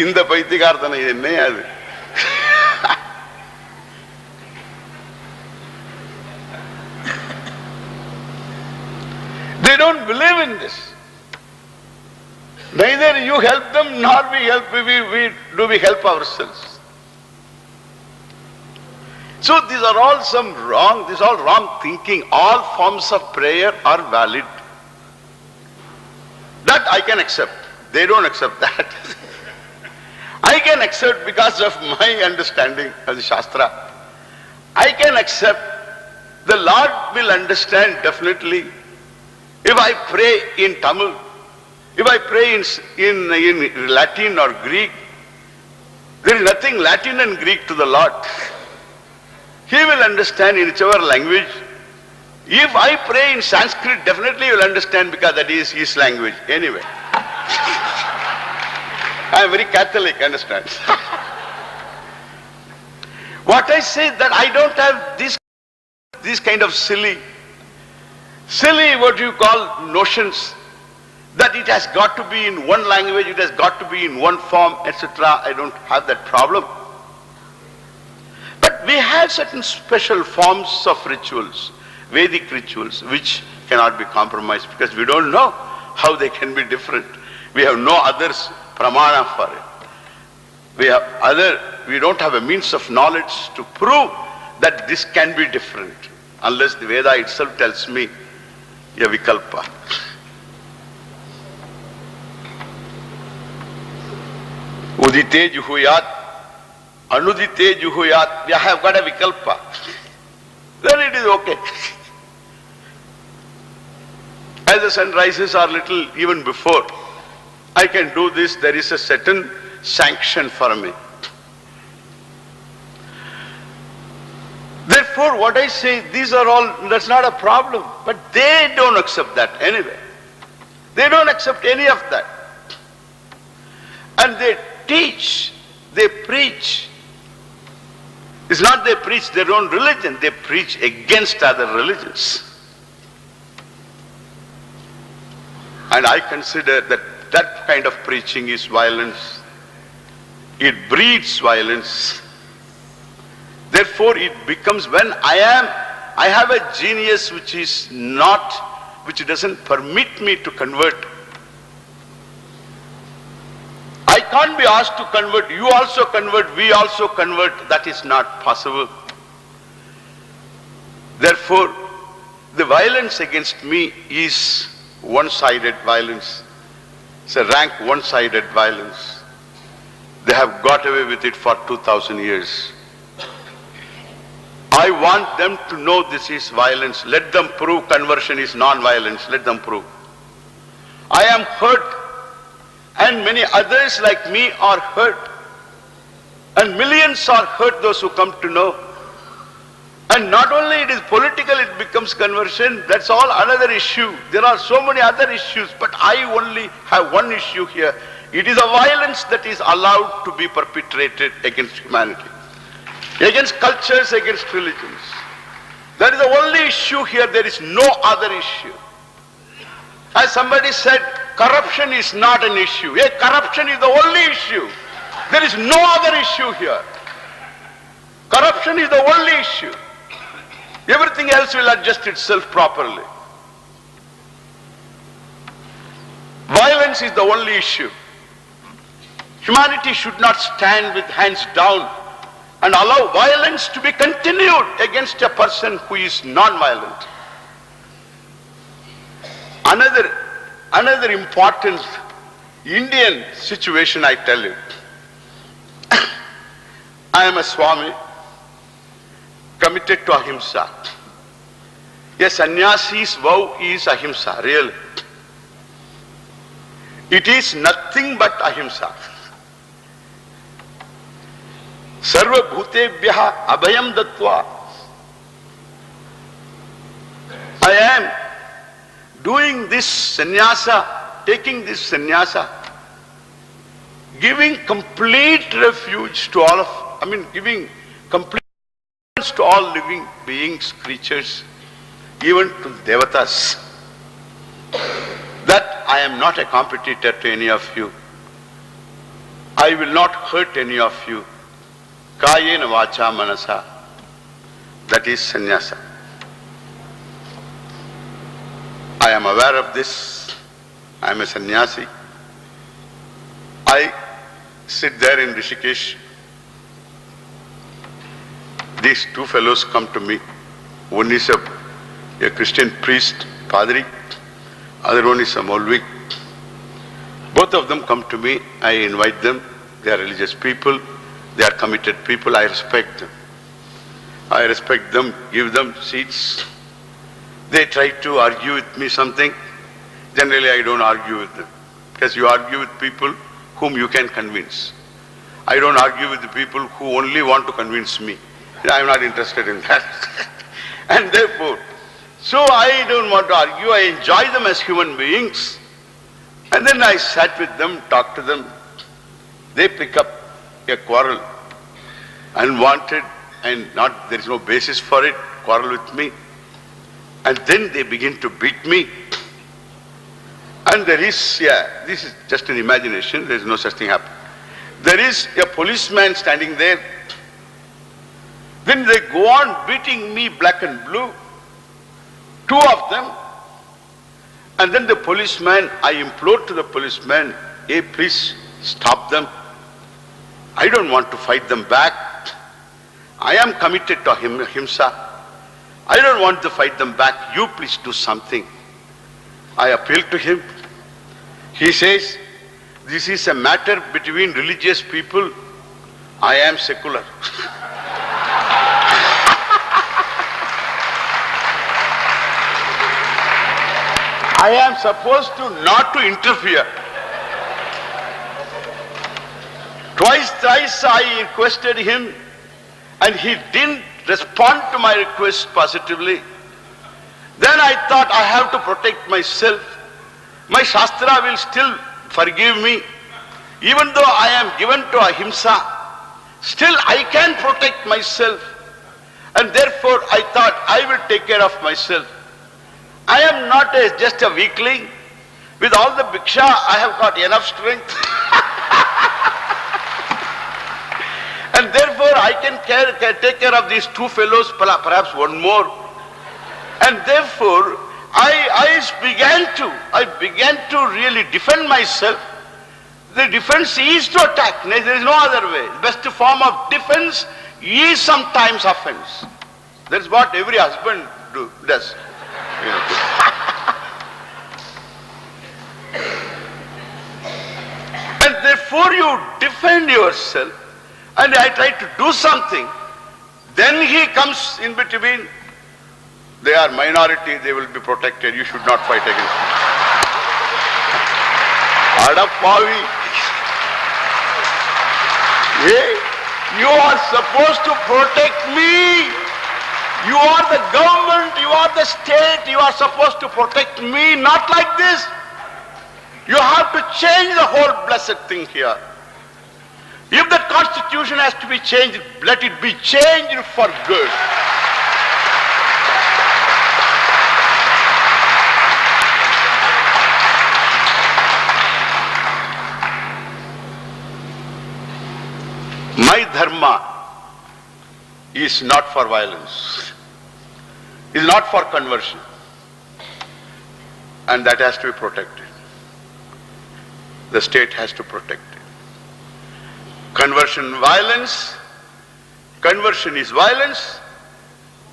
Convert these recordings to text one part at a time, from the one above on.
இந்த பைத்தியகார்த்தனை என்ன அது? They don't believe in this. Neither you help them nor we help, we help ourselves. So these are all these are all wrong thinking. All forms of prayer are valid. That I can accept. They don't accept that. I can accept because of my understanding of the Shastra. I can accept. The Lord will understand definitely. If I pray in Tamil, if I pray in Latin or Greek, there is nothing Latin and Greek to the Lord. He will understand in whichever language. If I pray in Sanskrit, definitely he will understand because that is his language. Anyway. I am very Catholic, understand? What I say that I don't have these kind of silly what you call notions that it has got to be in one language, it has got to be in one form, etc. I don't have that problem. But we have certain special forms of rituals, Vedic rituals, which cannot be compromised because we don't know how they can be different. We have no others pramana for it. We don't have a means of knowledge to prove that this can be different unless the Veda itself tells me a vikalpa. Udite juhuyat, anudite juhuyat, we have got a vikalpa. Then it is okay. As the sun rises or little even before, I can do this, there is a certain sanction for me. Therefore, what I say, these are all, that's not a problem. But they don't accept that anyway. They don't accept any of that. And they teach, they preach. It's not they preach their own religion, they preach against other religions. And I consider that kind of preaching is violence. It breeds violence. Therefore it becomes, when I have a genius which doesn't permit me to convert. I can't be asked to convert, you also convert, we also convert, that is not possible. Therefore, the violence against me is one-sided violence. It's a rank one-sided violence. They have got away with it for 2000 years. I want them to know this is violence. Let them prove conversion is non-violence. Let them prove. I am hurt, and many others like me are hurt. And millions are hurt, those who come to know. And not only it is political, it becomes conversion. That's all another issue. There are so many other issues, but I only have one issue here. It is a violence that is allowed to be perpetrated against humanity, against cultures, against religions. That is the only issue here. There is no other issue. As somebody said, corruption is not an issue. Corruption is the only issue. There is no other issue here. Corruption is the only issue. Everything else will adjust itself properly. Violence is the only issue. Humanity should not stand with hands down and allow violence to be continued against a person who is non-violent. Another important Indian situation, I tell you. I am a Swami, committed to ahimsa. A sannyasi's vow is ahimsa, really. It is nothing but ahimsa. Sarva bhutebhyaha abhayam dattva. I am doing this sannyasa, taking this sannyasa, giving complete refuge to giving complete to all living beings, creatures, even to devatas. That I am not a competitor to any of you. I will not hurt any of you. Kayena vacha manasa. That is sannyasa. I am aware of this. I am a sannyasi. I sit there in Rishikesh. These two fellows come to me. One is a Christian priest, Padri. Other one is a Maulvi. Both of them come to me. I invite them. They are religious people. They are committed people. I respect them. I respect them, give them seats. They try to argue with me something. Generally, I don't argue with them. Because you argue with people whom you can convince. I don't argue with the people who only want to convince me. I am not interested in that. And therefore, so I don't want to argue. I enjoy them as human beings. And then I sat with them, talked to them. They pick up a quarrel, unwanted, and there is no basis for it, quarrel with me. And then they begin to beat me. And there is, this is just an imagination, there is no such thing happening. There is a policeman standing there. Then they go on beating me black and blue, two of them. And then the policeman, I implored to the policeman, hey, please stop them. I don't want to fight them back. I am committed to Ahimsa. I don't want to fight them back. You please do something. I appeal to him. He says, this is a matter between religious people. I am secular. I am supposed to not to interfere. Twice, thrice I requested him, and he didn't respond to my request positively. Then I thought I have to protect myself. My Shastra will still forgive me. Even though I am given to Ahimsa, still I can protect myself. And therefore I thought I will take care of myself. I am not just a weakling. With all the bhiksha, I have got enough strength. And therefore I can take care of these two fellows, perhaps one more. And therefore I began to really defend myself. The defense is to attack. There is no other way. The best form of defense is sometimes offense. That's what every husband does. And therefore you defend yourself, and I try to do something. Then he comes in between. They are minority, they will be protected. You should not fight against them. Adapavi. Hey, you are supposed to protect me. You are the government, you are the state, you are supposed to protect me, not like this. You have to change the whole blessed thing here. If the constitution has to be changed, let it be changed for good. My dharma is not for violence, is not for conversion, and that has to be protected. The state has to protect it. Conversion is violence,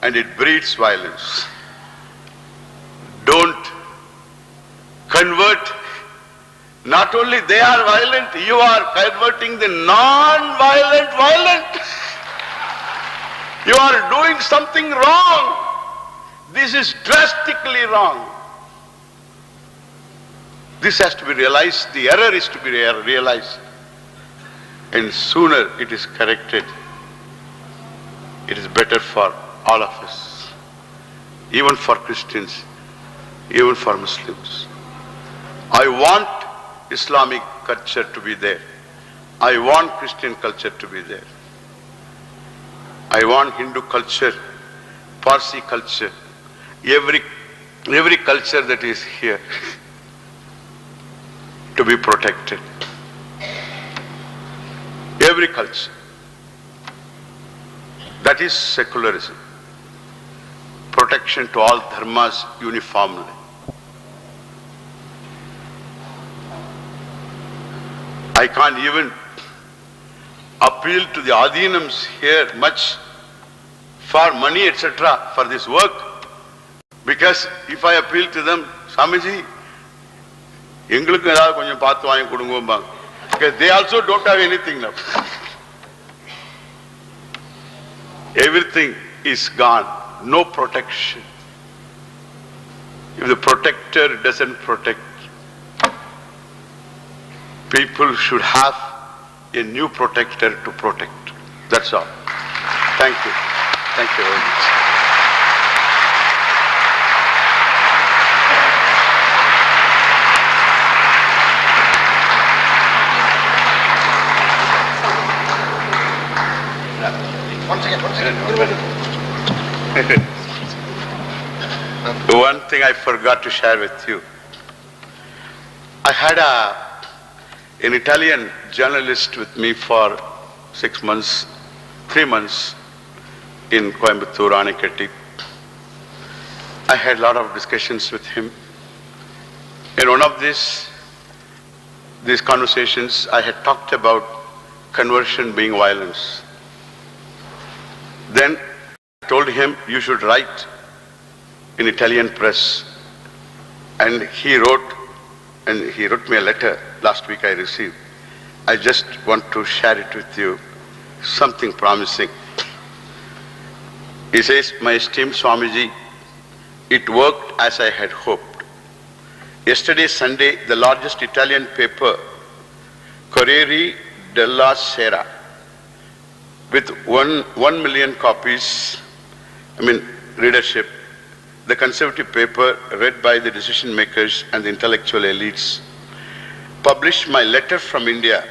and it breeds violence. Don't convert. Not only they are violent, you are converting the non-violent violent. You are doing something wrong. This is drastically wrong. This has to be realized. The error is to be realized. And sooner it is corrected, it is better for all of us. Even for Christians, even for Muslims. I want Islamic culture to be there. I want Christian culture to be there. I want Hindu culture, Parsi culture, every culture that is here to be protected. every culture. That is secularism. Protection to all dharmas uniformly. I can't even appeal to the Adinams here much for money, etc., for this work, because if I appeal to them, Swamiji, எங்களுக்கு ஏதாவது கொஞ்சம் பார்த்து வாங்கி கொடுங்கம்பாங்க. Because they also don't have anything now. Everything is gone. No protection. If the protector doesn't protect, people should have a new protector to protect. That's all. Thank you. Thank you very much. One thing I forgot to share with you. I had an Italian journalist with me for 6 months, 3 months in Coimbatore, Anicetti. I had a lot of discussions with him. In one of these conversations, I had talked about conversion being violence. Then I told him, you should write in Italian press. And he wrote me a letter last week I received. I just want to share it with you, something promising. He says, my esteemed Swamiji, it worked as I had hoped. Yesterday, Sunday, the largest Italian paper, Corriere della Sera, with 1 million copies, readership, the conservative paper read by the decision makers and the intellectual elites, published my letter from India,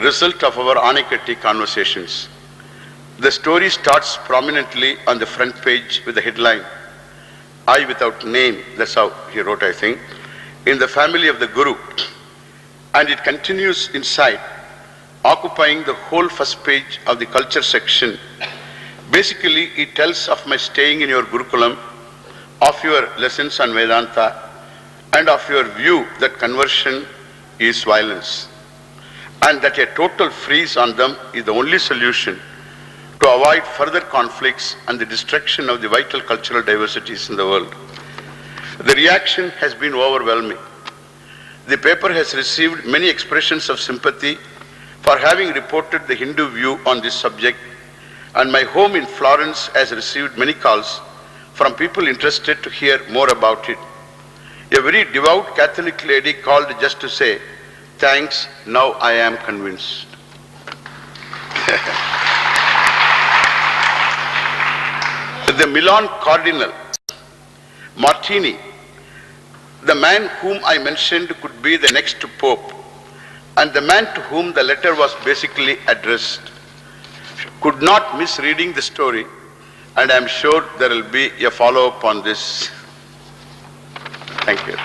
result of our Anicetti conversations. The story starts prominently on the front page with the headline, I without name, that's how he wrote, I think, in the family of the Guru. And it continues inside, occupying the whole first page of the culture section. Basically, it tells of my staying in your Gurukulam, of your lessons on Vedanta, and of your view that conversion is violence, and that a total freeze on them is the only solution to avoid further conflicts and the destruction of the vital cultural diversities in the world. The reaction has been overwhelming. The paper has received many expressions of sympathy for having reported the Hindu view on this subject, and my home in Florence has received many calls from people interested to hear more about it. A very devout Catholic lady called just to say, thanks, now I am convinced. The Milan Cardinal, Martini, the man whom I mentioned could be the next Pope, and the man to whom the letter was basically addressed, could not miss reading the story, and I am sure there will be a follow-up on this. Thank you.